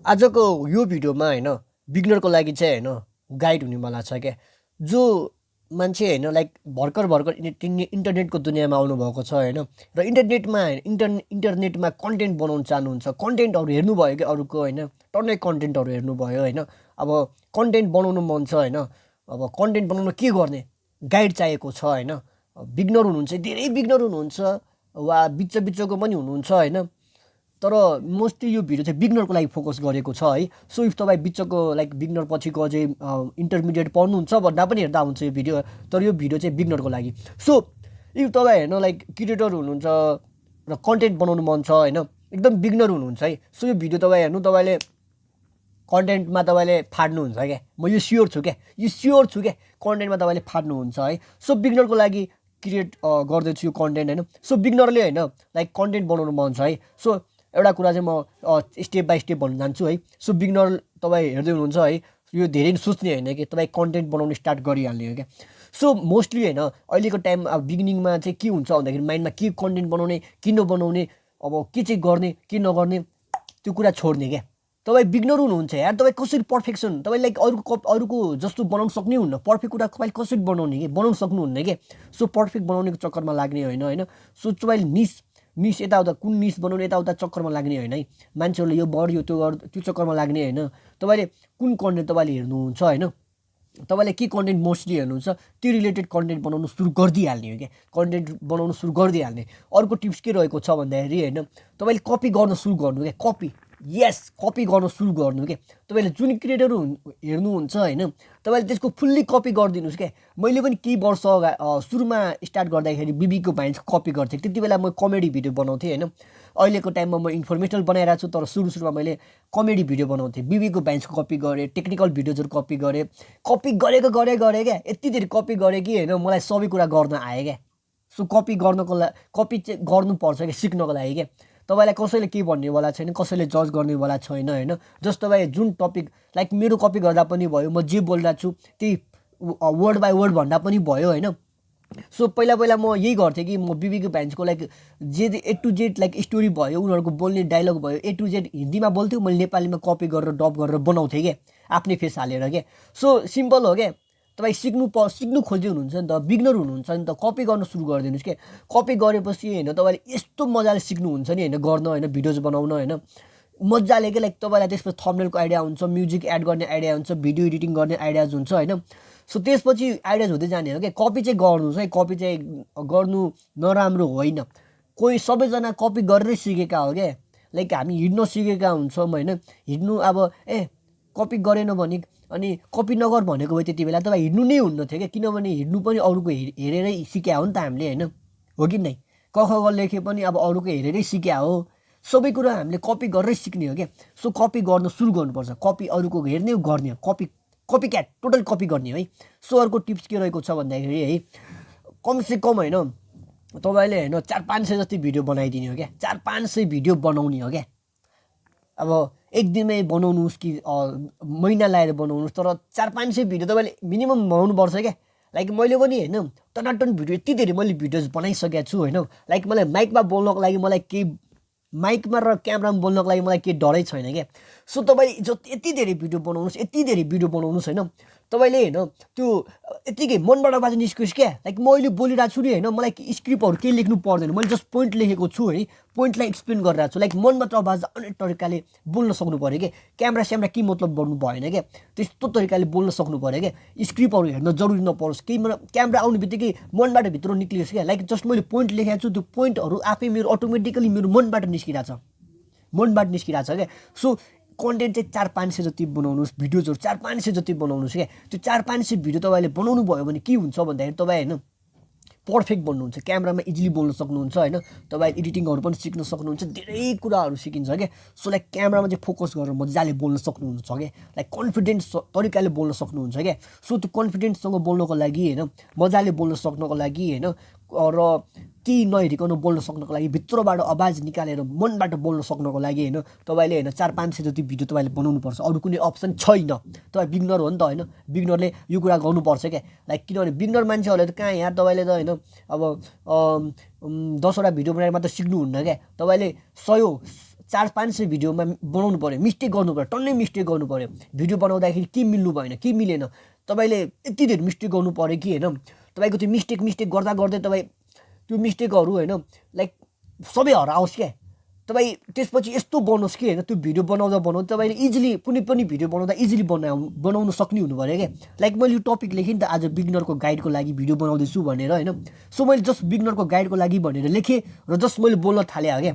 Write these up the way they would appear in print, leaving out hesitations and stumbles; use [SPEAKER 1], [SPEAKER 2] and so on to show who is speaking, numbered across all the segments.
[SPEAKER 1] आजको यो भिडियोमा हैन बिगिनरको लागि चाहिँ हैन गाइड हुनेवाला छ क्या। जो मान्छे हैन लाइक भर्खर इन्टरनेटको दुनियाँमा आउनुभएको छ हैन र इन्टरनेटमा कन्टेन्ट बनाउन चाहनुहुन्छ, कन्टेन्टहरू हेर्नुभयो क्या अरूको हैन, टन्नै कन्टेन्टहरू हेर्नुभयो हैन। अब कन्टेन्ट बनाउनु मन छ हैन, अब कन्टेन्ट बनाउन के गर्ने गाइड चाहिएको छ हैन। बिगिनर हुनुहुन्छ, धेरै बिगिनर हुनुहुन्छ वा बिचको पनि हुनुहुन्छ हैन, तर मोस्टली यो भिडियो चाहिँ बिगिनरको लागि फोकस गरेको छ है। सो इफ तपाईँ बिचको लाइक बिगिनर पछिको अझै इन्टरमिडिएट पढ्नुहुन्छ भन्दा पनि हेर्दा हुन्छ यो भिडियो, तर यो भिडियो चाहिँ बिगिनरको लागि। सो इफ तपाईँ हेर्नु लाइक क्रिएटर हुनुहुन्छ र कन्टेन्ट बनाउनु मन छ होइन, एकदम बिगिनर हुनुहुन्छ है, सो यो भिडियो तपाईँ हेर्नु, तपाईँले कन्टेन्टमा तपाईँले फाट्नुहुन्छ क्या। म यो स्योर छु क्या कन्टेन्टमा तपाईँले फाट्नुहुन्छ है। सो बिगिनरको लागि क्रिएट गर्दैछु यो कन्टेन्ट होइन। सो बिगिनरले होइन लाइक कन्टेन्ट बनाउनु मन छ है। सो एउटा कुरा चाहिँ म स्टेप बाई स्टेप भन्न जान्छु है। सो बिगिनर तपाईँ हेर्दै हुनुहुन्छ है, यो धेरै सोच्ने होइन कि तपाईँ कन्टेन्ट बनाउनु स्टार्ट गरिहाल्ने हो क्या। सो मोस्टली होइन अहिलेको टाइम अब बिगिनिङमा चाहिँ के हुन्छ भन्दाखेरि माइन्डमा के कन्टेन्ट बनाउने, किन बनाउने, अब के चाहिँ गर्ने के नगर्ने त्यो कुरा छोड्ने क्या। तपाईँ बिगिनर हुनुहुन्छ यार, तपाईँ कसरी पर्फेक्सन, तपाईँ लाइक अरूको जस्तो बनाउनु सक्नै हुन्न, पर्फेक्ट कुरा तपाईँले कसरी बनाउने कि बनाउनु सक्नुहुन्न क्या। सो पर्फेक्ट बनाउनेको चक्करमा लाग्ने होइन। सो तपाईँले निस यताउता कुन निस बनाउने यताउता चक्करमा लाग्ने होइन है। मान्छेहरूले यो गर यो त्यो गर त्यो चक्करमा लाग्ने होइन। तपाईँले कुन कन्टेन्ट तपाईँले हेर्नुहुन्छ होइन, तपाईँले के कन्टेन्ट मोस्टली हेर्नुहुन्छ त्यो रिलेटेड कन्टेन्ट बनाउनु सुरु गरिदिइहाल्ने हो क्या। कन्टेन्ट बनाउनु सुरु गरिदिइहाल्ने। अर्को टिप्स के रहेको छ भन्दाखेरि होइन, तपाईँले कपी गर्न सुरु गर्नु क्या। कपी गर्न सुरु गर्नु क्या। तपाईँले जुन क्रिएटर हेर्नुहुन्छ होइन, तपाईँले त्यसको फुल्ली कपी गरिदिनुहोस् क्या। मैले पनि केही वर्ष सुरुमा स्टार्ट गर्दाखेरि बिबीको भाइन्सको कपी गर्थेँ। त्यति बेला म कमेडी भिडियो बनाउँथेँ होइन। अहिलेको टाइममा म इन्फर्मेसनल बनाइरहेको छु, तर सुरुमा मैले कमेडी भिडियो बनाउँथेँ। बिबीको भाइन्सको कपी गरेँ, टेक्निकल भिडियोजहरू कपी गरेँ क्या। यति धेरै कपी गरेँ कि होइन मलाई सबै कुरा गर्न आयो क्या। सो कपी चाहिँ गर्नुपर्छ क्या सिक्नको लागि क्या। तपाईँलाई कसैले के भन्नेवाला छैन, कसैले जज गर्नेवाला छैन होइन। जस्ट तपाईँ जुन टपिक लाइक मेरो कपी गर्दा पनि भयो, म जे बोलिरहेको छु त्यही वर्ड बाई वर्ड भन्दा पनि भयो होइन। सो पहिला म यही गर्थेँ कि म बिबीको भाइन्सको like A to Z like story भयो, उनीहरूको बोल्ने डायलग भयो, ए टु जेड हिन्दीमा बोल्थ्यो, मैले नेपालीमा कपी गरेर डब गरेर बनाउँथेँ क्या, आफ्नै फेस हालेर क्या। सो सिम्पल हो क्या। तपाईँ सिक्नु खोज्दै हुनुहुन्छ नि त, बिगिनर हुनुहुन्छ नि त, कपी गर्न सुरु गरिदिनुहोस् क्या। कपी गरेपछि होइन तपाईँले यस्तो मजाले सिक्नुहुन्छ नि होइन, गर्न होइन, भिडियोज बनाउन होइन मजाले क्या। लाइक तपाईँलाई त्यसपछि थम्बनेलको आइडिया हुन्छ, म्युजिक एड गर्ने आइडिया हुन्छ, भिडियो एडिटिङ गर्ने आइडियाज हुन्छ होइन। सो त्यसपछि आइडियाज हुँदै जाने हो क्या। कपी चाहिँ गर्नुहोस् है, कपी चाहिँ गर्नु नराम्रो होइन। कोही सबैजना कपी गरेरै सिकेका हो क्या। लाइक हामी हिँड्न सिकेका हुन्छौँ होइन, हिँड्नु अब कपी गरेन भने अनि कपी नगर भनेको भए त्यति बेला तपाईँ हिँड्नु नै हुन्न थियो क्या। किनभने हिँड्नु पनि अरूको हेरेरै सिक्या हो नि त हामीले होइन, हो कि नै। क ख ग लेखे पनि अब अरूको हेरेरै सिक्या हो। सबै कुरा हामीले कपी गरेरै सिक्ने हो क्या। सो कपी गर्न सुरु गर्नुपर्छ। कपी अरूको हेर्ने गर्ने, कपी क्याट टोटल कपी गर्ने है। सो अर्को टिप्स के रहेको छ भन्दाखेरि है, कमसेकम होइन तपाईँले होइन 400-500 जति भिडियो बनाइदिने हो क्या। 400-500 भिडियो बनाउने हो क्या। अब एक दिनमै बनाउनुहोस् कि महिना लगाएर बनाउनुहोस्, तर 400-500 भिडियो तपाईँले मिनिमम बनाउनुपर्छ क्या। लाइक मैले पनि होइन टनाटन भिडियो यति धेरै मैले भिडियोज बनाइसकेको छु होइन। लाइक मलाई माइकमा बोल्नको लागि मलाई केही माइकमा र क्यामेरामा बोल्नको लागि मलाई केही डरै छैन क्या। सो तपाईँ यति धेरै भिडियो बनाउनुहोस् होइन। तपाईँले होइन त्यो यत्तिकै मनबाट बाजे निस्कियोस् क्या। लाइक म अहिले बोलिरहेको छु नि होइन, मलाई स्क्रिप्टहरू केही लेख्नु पर्दैन, मैले जस्ट पोइन्ट लेखेको छु है, पोइन्टलाई एक्सप्लेन गरिरहेको छु। लाइक मनबाट आवाज अन्य तरिकाले बोल्न सक्नु पऱ्यो क्या। क्यामेरा केही मतलब गर्नु भएन क्या, त्यस्तो तरिकाले बोल्न सक्नु पऱ्यो क्या। स्क्रिप्टहरू हेर्न जरुरी नपरोस्, केही क्यामेरा आउने बित्तिकै मनबाट भित्र निक्लियोस् क्या। लाइक जस्ट मैले पोइन्ट लेखेको छु, त्यो पोइन्टहरू आफै मेरो अटोमेटिकली मेरो मनबाट निस्किरहेछ क्या। सो कन्टेन्ट चाहिँ 400-500 जति बनाउनुहोस्, भिडियोजहरू 400-500 जति बनाउनुहोस् क्या। त्यो 400-500 भिडियो तपाईँले बनाउनु भयो भने के हुन्छ भन्दाखेरि तपाईँ होइन पर्फेक्ट बन्नुहुन्छ, क्यामेरामा इजिली बोल्न सक्नुहुन्छ होइन। तपाईँ एडिटिङहरू पनि सिक्न सक्नुहुन्छ, धेरै कुराहरू सिकिन्छ क्या। सो लाइक क्यामेरामा चाहिँ फोकस गरेर मजाले बोल्न सक्नुहुन्छ क्या। लाइक कन्फिडेन्स तरिकाले बोल्न सक्नुहुन्छ क्या। सो त्यो कन्फिडेन्ससँग बोल्नको लागि होइन, मजाले बोल्न सक्नको लागि होइन, र केही नहेरिकन बोल्न सक्नको लागि, भित्रबाट आवाज निकालेर मनबाट बोल्न सक्नको लागि होइन तपाईँले होइन 400-500 जति भिडियो तपाईँले बनाउनुपर्छ। अरू कुनै अप्सन छैन। तपाईँ बिगिनर हो नि त होइन, बिगिनरले यो कुरा गर्नुपर्छ क्या। लाइक किनभने बिगिनर मान्छेहरूले त कहाँ यार तपाईँले त होइन अब 10वटा भिडियो बनाएर मात्र सिक्नुहुन्न क्या। तपाईँले 100 400-500 भिडियोमा बनाउनु पर्यो, मिस्टेक गर्नु पर्यो, टन्नै मिस्टेक गर्नु पर्यो, भिडियो बनाउँदाखेरि के मिल्नु भएन, के मिलेन, तपाईँले यति धेरै मिस्टेक गर्नु पर्यो कि होइन, तपाईँको त्यो मिस्टेक गर्दा गर्दै तपाईँ त्यो मिस्टेकहरू होइन लाइक सबै हराओस् क्या, तपाईँ त्यसपछि यस्तो बनोस् कि होइन त्यो भिडियो बनाउँदा तपाईँले इजिली कुनै पनि भिडियो बनाउँदा इजिली बनाउन सक्ने हुनु पऱ्यो क्या। लाइक मैले यो टपिक लेखेँ नि त आज बिगिनरको गाइडको लागि भिडियो बनाउँदैछु भनेर होइन, सो मैले जस्ट बिगिनरको गाइडको लागि भनेर लेखेँ र जस्ट मैले बोल्न थालेँ क्या,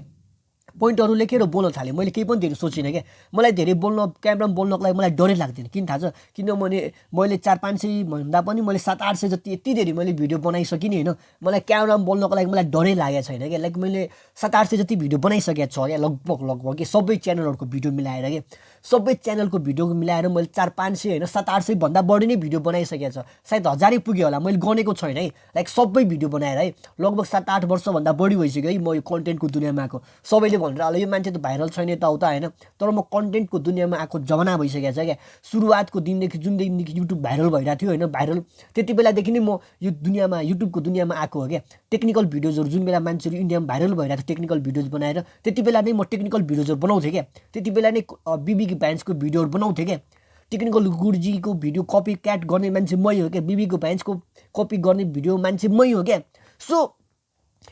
[SPEAKER 1] पोइन्टहरू लेखेर बोल्न थालेँ, मैले केही पनि धेरै सोचिनँ क्या। मलाई धेरै क्यामेरामा बोल्नको लागि मलाई डरै लाग्दैन, किन थाहा छ, किनभने मैले 400-500 भन्दा पनि मैले 700-800 जति यति धेरै मैले भिडियो बनाइसकेँ नि होइन, मलाई क्यामेरामा बोल्नको लागि मलाई डरै लागेको छैन क्या। लाइक मैले 700-800 जति भिडियो बनाइसकेको छ क्या, लगभग कि सबै च्यानलहरूको भिडियो मिलाएर क्या, सबै च्यानलको भिडियो मिलाएर मैले 400-500 होइन 700-800 भन्दा बढी नै भिडियो बनाइसकेको छ, सायद 1000 पुग्यो होला, मैले गनेको छैन है। लाइक सबै भिडियो बनाएर है लगभग 7-8 वर्षभन्दा बढी भइसक्यो है म यो कन्टेन्टको दुनियाँमा आएको। सबैले भनेर होला यो मान्छे त भाइरल छैन यताउता होइन, तर म कन्टेन्टको दुनियाँमा आएको जमाना भइसकेको छ क्या। सुरुवातको दिनदेखि जुन दिनदेखि युट्युब भाइरल भइरहेको थियो होइन, भाइरल त्यति बेलादेखि नै म यो दुनियाँमा युट्युबको दुनियाँमा आएको हो क्या। टेक्निकल भिडियोजहरू जुन बेला मान्छेहरू इन्डियामा भाइरल भइरहेको थियो टेक्निकल भिडियोज बनाएर, त्यति बेला नै म टेक्निकल भिडियोजहरू बनाउँथेँ क्या। त्यति बेला नै बिबी भ्यान्सको भिडियोहरू बनाउँथेँ क्या। टेक्निकल गुरुजीको भिडियो कपी क्याट गर्ने मान्छे मै हो क्या, बिबीको भ्यान्सको कपी गर्ने भिडियो मान्छे मै हो क्या। सो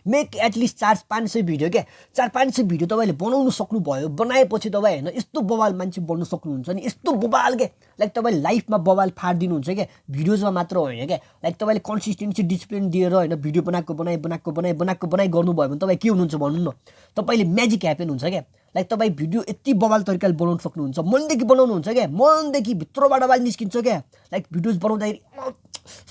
[SPEAKER 1] मेक एटलिस्ट 400-500 भिडियो क्या, 400-500 भिडियो तपाईँले बनाउनु सक्नुभयो, बनाएपछि तपाईँ होइन यस्तो बवाल मान्छे बन्नु सक्नुहुन्छ नि, यस्तो बवाल क्या। लाइक तपाईँले लाइफमा बवाल फाडिदिनुहुन्छ क्या, भिडियोजमा मात्र होइन क्या। लाइक तपाईँले कन्सिस्टेन्सी डिसिप्लिन दिएर होइन भिडियो बनाई गर्नुभयो भने तपाईँ के हुनुहुन्छ भन्नु न, तपाईँले म्याजिक ह्यापन हुन्छ क्या। लाइक तपाईँ भिडियो यति बवाल तरिकाले बनाउन सक्नुहुन्छ, मनदेखि बनाउनुहुन्छ क्या, मनदेखि भित्रबाट आवाज निस्किन्छ क्या। लाइक भिडियोज बनाउँदाखेरि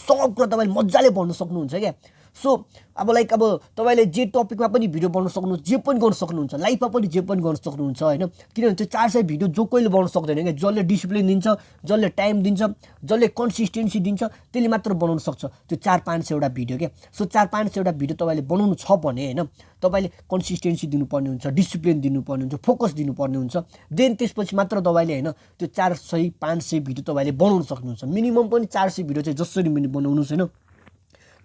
[SPEAKER 1] सब कुरा तपाईँले मजाले भन्नु सक्नुहुन्छ क्या। सो अब लाइक अब तपाईँले जे टपिकमा पनि भिडियो बनाउन सक्नुहुन्छ, जे पनि गर्न सक्नुहुन्छ, लाइफमा पनि जे पनि गर्न सक्नुहुन्छ होइन, किनभने त्यो 400 भिडियो जो कोहीले बनाउन सक्दैन क्या। जसले डिसिप्लिन दिन्छ, जसले टाइम दिन्छ, जसले कन्सिस्टेन्सी दिन्छ त्यसले मात्र बनाउन सक्छ त्यो 400-500 एउटा भिडियो क्या। सो 400-500 एउटा भिडियो तपाईँले बनाउनु छ भने होइन तपाईँले कन्सिस्टेन्सी दिनुपर्ने हुन्छ, डिसिप्लिन दिनुपर्ने हुन्छ, फोकस दिनुपर्ने हुन्छ, देन त्यसपछि मात्र तपाईँले होइन त्यो 400-500 भिडियो तपाईँले बनाउन सक्नुहुन्छ। मिनिमम पनि 400 भिडियो चाहिँ जसरी बनाउनुहोस् होइन,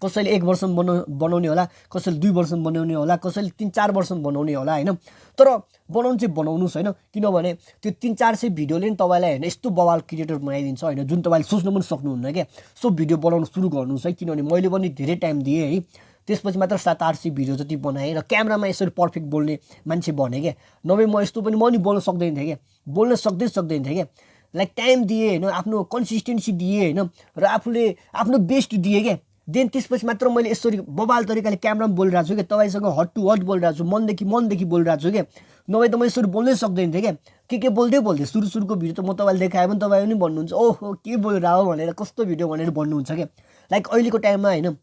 [SPEAKER 1] कसैले 1 वर्षमा बनाउने होला, कसैले 2 वर्षमा बनाउने होला, कसैले 3-4 वर्षमा बनाउने होला होइन, तर बनाउनु चाहिँ बनाउनुहोस् होइन, किनभने त्यो 300-400 भिडियोले नि तपाईँलाई होइन यस्तो बवाल क्रिएटर बनाइदिन्छ होइन जुन तपाईँले सोच्नु पनि सक्नुहुन्न क्या। सो भिडियो बनाउनु सुरु गर्नुहोस् है, किनभने मैले पनि धेरै टाइम दिएँ है, त्यसपछि मात्र 700-800 भिडियो जति बनाएँ र क्यामेरामा यसरी पर्फेक्ट बोल्ने मान्छे भने क्या। नभए म यस्तो पनि म नि बोल्न सक्दैन थिएँ क्या, बोल्न सक्दैन थिएँ क्या। लाइक टाइम दिएँ होइन, आफ्नो कन्सिस्टेन्सी दिएँ होइन, र आफूले आफ्नो बेस्ट दिएँ क्या। देन त्यसपछि मात्र मैले यसरी बवाल तरिकाले क्यामेरामा बोलिरहेको छु क्या, तपाईँसँग हट टु हट बोलिरहेको छु, मनदेखि बोलिरहेको छु क्या। नभए त म यसरी बोल्नै सक्दैन थिएँ क्या, के बोल्दै सुरुको भिडियो त म तपाईँले देखाएँ भने तपाईँ पनि भन्नुहुन्छ ओहो के बोलिरहेको हो भनेर, कस्तो भिडियो भनेर भन्नुहुन्छ क्या। लाइक अहिलेको टाइममा होइन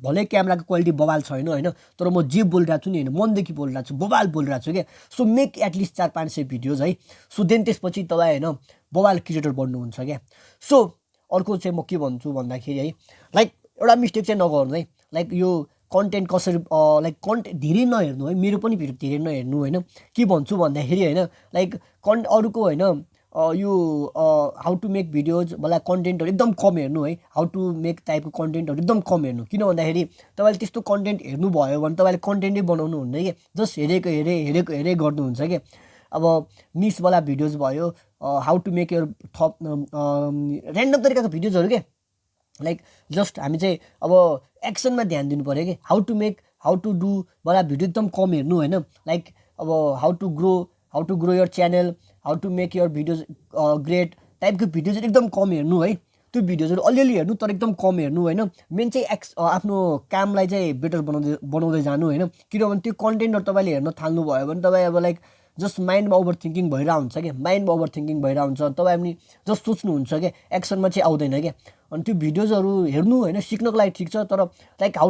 [SPEAKER 1] भले क्यामेराको क्वालिटी बवाल छैन होइन, तर म जे बोलिरहेको छु नि होइन मनदेखि बोलिरहेको छु, बवाल बोलिरहेको छु क्या। सो मेक एटलिस्ट 400-500 भिडियोज है। सो देन त्यसपछि तपाईँ होइन बवाल क्रिएटर बन्नुहुन्छ क्या। सो अर्को चाहिँ म के भन्छु भन्दाखेरि है, लाइक एउटा मिस्टेक चाहिँ नगर्नु है। लाइक यो कन्टेन्ट कसरी लाइक कन्टेन्ट धेरै नहेर्नु है, मेरो पनि भिडियो धेरै नहेर्नु होइन। के भन्छु भन्दाखेरि होइन लाइक अरूको होइन यो हाउ टु मेक भिडियोज मलाई कन्टेन्टहरू एकदम कम हेर्नु है, हाउ टु मेक टाइपको कन्टेन्टहरू एकदम कम हेर्नु। किन भन्दाखेरि तपाईँले त्यस्तो कन्टेन्ट हेर्नुभयो भने तपाईँले कन्टेन्टै बनाउनु हुन्न क्या, जस्ट हेरेकै गर्नुहुन्छ क्या। अब निसवाला भिडियोज भयो, हाउ टु मेक यर थप ऱ्यान्डम तरिकाको भिडियोजहरू के, लाइक जस्ट हामी चाहिँ अब एक्सनमा ध्यान दिनु पऱ्यो कि हाउ टु डु वाला भिडियो एकदम कम हेर्नु होइन। लाइक अब how to grow your channel, how to make your videos great टाइपको भिडियोजहरू एकदम कम हेर्नु है। त्यो भिडियोजहरू अलिअलि हेर्नु तर एकदम कम हेर्नु होइन। मेन चाहिँ आफ्नो कामलाई चाहिँ बेटर बनाउँदै जानु होइन। किनभने त्यो कन्टेन्टहरू तपाईँले हेर्न थाल्नुभयो भने तपाईँ अब लाइक जस्ट माइन्डमा ओभर थिङ्किङ भइरहेको हुन्छ क्या, तपाईँ पनि जस्ट सोच्नुहुन्छ क्या, एक्सनमा चाहिँ आउँदैन क्या। अनि त्यो भिडियोजहरू हेर्नु होइन सिक्नको लागि ठिक छ, तर like how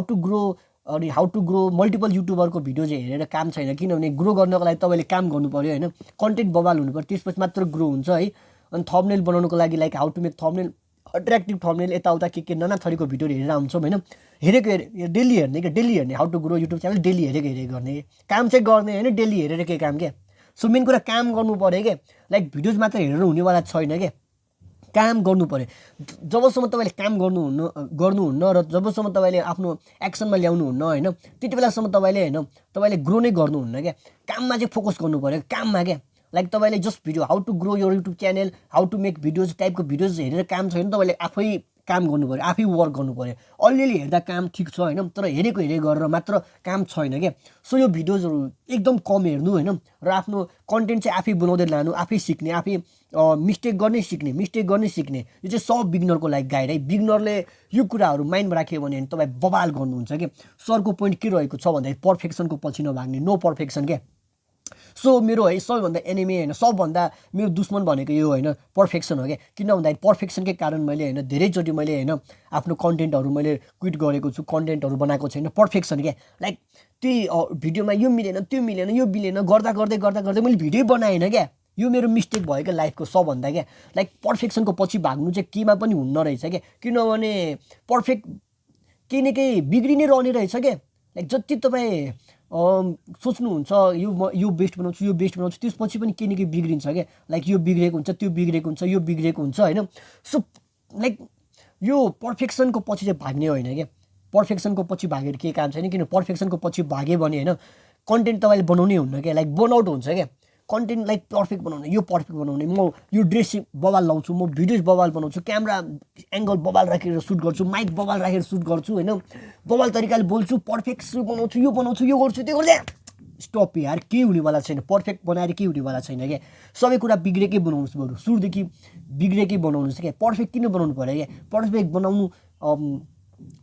[SPEAKER 1] to grow multiple युट्युबरको भिडियो चाहिँ हेरेर काम छैन। किनभने ग्रो गर्नको लागि तपाईँले काम गर्नु पऱ्यो होइन, कन्टेन्ट बवाल हुनु पऱ्यो, त्यसपछि मात्र ग्रो हुन्छ है। अनि थम्बनेल बनाउनुको लागि like how to make thumbnail, attractive thumbnail, यताउता के नाना थरीको भिडियोहरू हेरेर हुन्छौँ होइन। डेली हेर्ने how to grow YouTube channel daily हेरेको गर्ने काम चाहिँ गर्ने होइन, डेली हेरेर के काम क्या। सो मेन कुरा काम गर्नु पऱ्यो क्या, लाइक भिडियोज मात्र हेरेर हुनेवाला छैन क्या। काम गर्नु पर्यो। जबसम्म तपाईँले काम गर्नुहुन्न र जबसम्म तपाईँले आफ्नो एक्सनमा ल्याउनुहुन्न होइन, त्यति बेलासम्म तपाईँले ग्रो नै गर्नुहुन्न क्या। काममा चाहिँ फोकस गर्नु पर्यो, काममा क्या। लाइक तपाईँले just video how to grow your YouTube channel, how to make videos टाइपको भिडियोज हेरेर काम छैन, तपाईँले आफै काम गर्नु पर्यो, आफै वर्क गर्नु पर्यो। अलिअलि हेर्दा काम ठिक छ होइन, तर हेरेको गरेर मात्र काम छैन क्या। सो यो भिडियोजहरू एकदम कम हेर्नु होइन, र आफ्नो कन्टेन्ट चाहिँ आफै बनाउँदै लानु, आफै सिक्ने, आफै मिस्टेक गर्नै सिक्ने। यो चाहिँ सब बिगिनरको लागि गाइड है। बिगिनरले यो कुराहरू माइन्डमा राख्यो भने तपाईँ बवाल गर्नुहुन्छ क्या। सरको पोइन्ट के रहेको छ भन्दाखेरि पर्फेक्सनको पछि नभाग्ने, नो पर्फेक्सन क्या। सो मेरो है सबैभन्दा एनिमी होइन, सबभन्दा मेरो दुश्मन भनेको यो होइन, पर्फेक्सन हो क्या। किन भन्दाखेरि पर्फेक्सनकै कारण मैले होइन धेरैचोटि मैले होइन आफ्नो कन्टेन्टहरू मैले क्विट गरेको छु, कन्टेन्टहरू बनाएको छैन। पर्फेक्सन क्या। लाइक त्यही भिडियोमा यो मिलेन, त्यो मिलेन, यो मिलेन, गर्दा मैले भिडियो बनाएन क्या। यो मेरो मिस्टेक भयो क्या लाइफको सबभन्दा क्या। लाइक पर्फेक्सनको पछि भाग्नु चाहिँ केमा पनि हुन्न रहेछ क्या। किनभने पर्फेक्ट केही न केही बिग्रि नै रहने रहेछ क्या। लाइक जति तपाईँ सोच्नुहुन्छ यो बेस्ट बनाउँछु, त्यसपछि पनि केही न केही बिग्रिन्छ क्या। लाइक यो बिग्रेको हुन्छ, त्यो बिग्रेको हुन्छ, यो बिग्रेको हुन्छ होइन। सो लाइक यो पर्फेक्सनको पछि चाहिँ भाग्ने होइन क्या। पर्फेक्सनको पछि भागेर केही काम छैन। किन पर्फेक्सनको पछि भाग्यो भने होइन कन्टेन्ट तपाईँले बनाउनै हुन्न क्या। लाइक बर्नआउट हुन्छ क्या। कन्टेन्ट लाइक पर्फेक्ट बनाउने, म यो ड्रेस बवाल लाउँछु, म भिडियोज बवाल बनाउँछु, क्यामेरा एङ्गल बवाल राखेर सुट गर्छु, माइक बवाल राखेर सुट गर्छु होइन, बवाल तरिकाले बोल्छु, पर्फेक्ट बनाउँछु, यो गर्छु, त्यो गर्छु। स्टप यार, केही हुनेवाला छैन। पर्फेक्ट बनाएर केही हुनेवाला छैन क्या। सबै कुरा बिग्रेकै बनाउनुहोस्, बरु सुरुदेखि बिग्रेकै बनाउनुहोस् क्या। पर्फेक्ट किन बनाउनु पऱ्यो क्या। पर्फेक्ट बनाउनु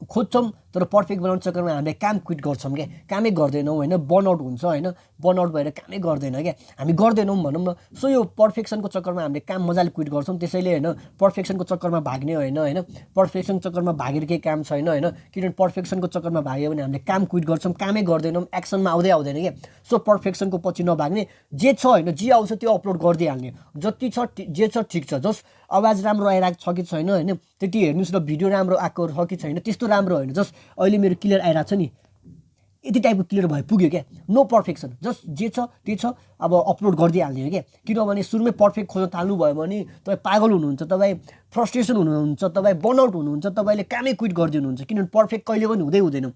[SPEAKER 1] खोज्छौँ तर पर्फेक्ट बनाउने चक्करमा हामीले काम क्विट गर्छौँ क्या। कामै गर्दैनौँ होइन, बर्नआउट हुन्छ होइन, बर्नआउट भएर कामै गर्दैन क्या, हामी गर्दैनौँ भनौँ न। सो यो पर्फेक्सनको चक्करमा हामीले काम मजाले क्विट गर्छौँ। त्यसैले होइन पर्फेक्सनको चक्करमा भाग्ने होइन, पर्फेक्सन चक्करमा भागेर केही काम छैन होइन। किनभने पर्फेक्सनको चक्करमा भाग्यो भने हामीले काम क्विट गर्छौँ, कामै गर्दैनौँ, एक्सनमा आउँदैन क्या। सो पर्फेक्सनको पछि नभाग्ने, जे छ होइन जे आउँछ त्यो अपलोड गरिदिइहाल्ने, जति छ जे छ ठिक छ। जस्ट आवाज राम्रो आइरहेको छ कि छैन होइन, त्यति हेर्नुहोस्, र भिडियो राम्रो आएको छ कि छैन त्यस्तो राम्रो होइन। जस्ट अहिले मेरो क्लियर आइरहेको छ नि, यति टाइपको क्लियर भयो पुग्यो क्या। नो पर्फेक्सन, जस्ट जे छ त्यही छ, अब अपलोड गरिदिइहाल्ने हो क्या। किनभने सुरुमै पर्फेक्ट खोज्न थाल्नुभयो भने तपाईँ पागल हुनुहुन्छ, तपाईँ फ्रस्ट्रेसन हुनुहुन्छ, तपाईँ बर्नआउट हुनुहुन्छ, तपाईँले कामै क्विट गरिदिनुहुन्छ। किनभने पर्फेक्ट कहिले पनि हुँदैन,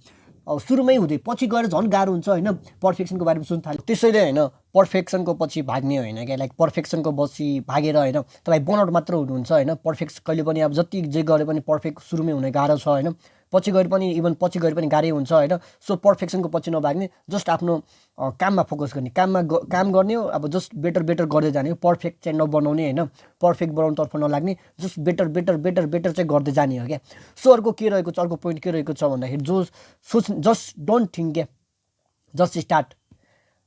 [SPEAKER 1] सुरुमै हुँदै पछि गएर झन् गाह्रो हुन्छ होइन, पर्फेक्सनको बारेमा सोच्नु थाल्यो। त्यसैले होइन पर्फेक्सनको पछि भाग्ने होइन क्या। लाइक पर्फेक्सनको पछि भागेर होइन तपाईँ बर्नआउट मात्र हुनुहुन्छ होइन। पर्फेक्ट कहिले पनि अब जति जे गरे पनि पर्फेक्ट सुरुमै हुने गाह्रो छ होइन, पछि गएर पनि गाह्रै हुन्छ होइन। सो पर्फेक्सनको पछि नभाग्ने, जस्ट आफ्नो काममा फोकस गर्ने, काम गर्ने हो। अब जस्ट बेटर गर्दै जाने हो, पर्फेक्ट चाहिँ नबनाउने होइन, पर्फेक्ट बनाउनुतर्फ नलाग्ने, जस्ट बेटर चाहिँ गर्दै जाने हो क्या। सो अर्को के रहेको छ, अर्को पोइन्ट के रहेको छ भन्दाखेरि जस्ट डोन्ट थिङ्क क्या, जस्ट स्टार्ट।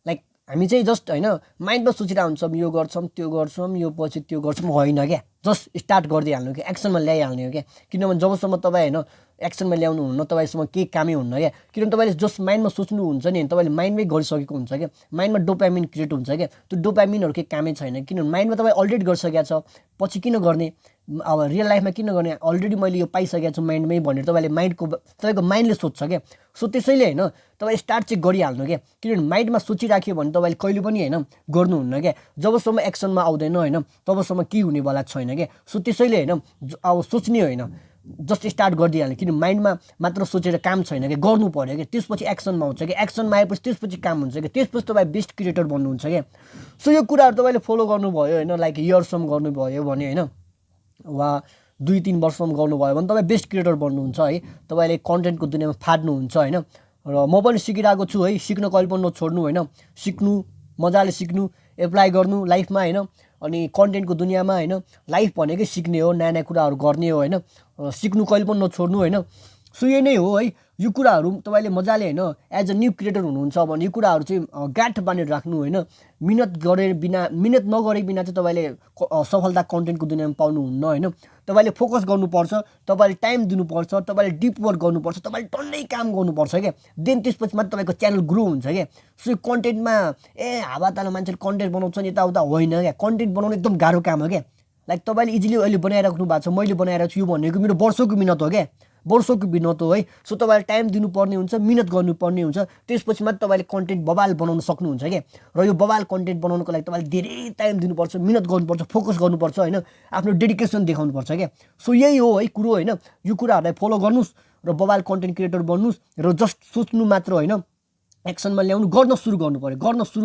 [SPEAKER 1] लाइक हामी चाहिँ जस्ट होइन माइन्डमा सोचिरहेको हुन्छौँ, यो गर्छौँ त्यो गर्छौँ, यो पछि त्यो गर्छौँ, होइन क्या। जस्ट स्टार्ट गरिदिइहाल्नु क्या, एक्सनमा ल्याइहाल्ने हो क्या। किनभने जबसम्म तपाईँ होइन एक्सनमा ल्याउनुहुन्न तपाईँसँग केही कामै हुन्न क्या। किनभने तपाईँले जस्ट माइन्डमा सोच्नुहुन्छ नि, तपाईँले माइन्डमै गरिसकेको हुन्छ क्या, माइन्डमा डोपामिन क्रिएट हुन्छ क्या। त्यो डोपामिनहरू केही कामै छैन, किनभने माइन्डमा तपाईँ अलरेडी गरिसकेको छ, पछि किन गर्ने, अब रियल लाइफमा किन गर्ने, अलरेडी मैले यो पाइसकेको छु माइन्डमै भनेर तपाईँको माइन्डले सोध्छ क्या। सो त्यसैले होइन तपाईँ स्टार्ट चाहिँ गरिहाल्नु क्या। किनभने माइन्डमा सोचिराख्यो भने तपाईँले कहिले पनि होइन गर्नुहुन्न क्या। जबसम्म एक्सनमा आउँदैन होइन तबसम्म केही हुनेवाला छैन क्या। सो त्यसैले होइन अब सोच्ने होइन, जस्ट स्टार्ट गरिदिइहाल्ने। किन माइन्डमा मात्र सोचेर काम छैन क्या, गर्नु पऱ्यो क्या। त्यसपछि एक्सनमा आउँछ क्या, एक्सनमा आएपछि त्यसपछि काम हुन्छ क्या, त्यसपछि तपाईँ बेस्ट क्रिएटर बन्नुहुन्छ क्या। सो यो कुराहरू तपाईँले फलो गर्नुभयो होइन, लाइक इयरसम्म गर्नुभयो भने होइन, वा 2-3 वर्षसम्म गर्नुभयो भने तपाईँ बेस्ट क्रिएटर बन्नुहुन्छ है। तपाईँले कन्टेन्टको दुनियाँमा फाट्नुहुन्छ होइन। र म पनि सिकिरहेको छु है, सिक्न कहिले पनि नछोड्नु होइन, सिक्नु, मजाले सिक्नु, एप्लाई गर्नु लाइफमा होइन। अनि कन्टेन्टको दुनियाँमा होइन लाइफ भनेकै सिक्ने हो, नयाँ नयाँ कुराहरू गर्ने हो होइन, सिक्नु कहिले पनि नछोड्नु होइन। सो यही नै हो है। यो कुराहरू तपाईँले मजाले होइन एज अ न्यू क्रिएटर हुनुहुन्छ भने यो कुराहरू चाहिँ गाँठ बाँधेर राख्नु होइन। मिहिनेत नगरे बिना चाहिँ तपाईँले सफलता कन्टेन्टको दुनियाँमा पाउनुहुन्न होइन। तपाईँले फोकस गर्नुपर्छ, तपाईँले टाइम दिनुपर्छ, तपाईँले डिप वर्क गर्नुपर्छ, तपाईँले टन्नै काम गर्नुपर्छ क्या। देन त्यसपछि मात्र तपाईँको च्यानल ग्रो हुन्छ क्या। सो यो कन्टेन्टमा हावाताला मान्छेले कन्टेन्ट बनाउँछ नि यताउता होइन क्या। कन्टेन्ट बनाउनु एकदम गाह्रो काम हो क्या। लाइक तपाईँले इजिली अहिले बनाइराख्नु भएको छ, मैले बनाइरहेको छु, यो भनेको मेरो वर्षको मिहिनेत हो क्या। वर्षौँको मिहिनेत हो है। सो तपाईँले टाइम दिनुपर्ने हुन्छ, मिहिनेत गर्नुपर्ने हुन्छ, त्यसपछि मात्र तपाईँले कन्टेन्ट बवाल बनाउन सक्नुहुन्छ क्या। र यो बवाल कन्टेन्ट बनाउनको लागि तपाईँले धेरै टाइम दिनुपर्छ, मिहिनेत गर्नुपर्छ, फोकस गर्नुपर्छ होइन, आफ्नो डेडिकेसन देखाउनुपर्छ क्या। सो यही हो है कुरो होइन। यो कुराहरूलाई फलो गर्नुहोस् र बवाल कन्टेन्ट क्रिएटर बन्नुहोस् र जस्ट सोच्नु मात्र होइन, एक्सनमा ल्याउनु, गर्न सुरु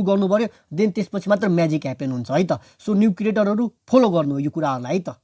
[SPEAKER 1] गर्नु पऱ्यो, देन त्यसपछि मात्र म्याजिक ह्यापन हुन्छ है त। सो न्यू क्रिएटरहरू फलो गर्नु हो यो कुराहरूलाई है त।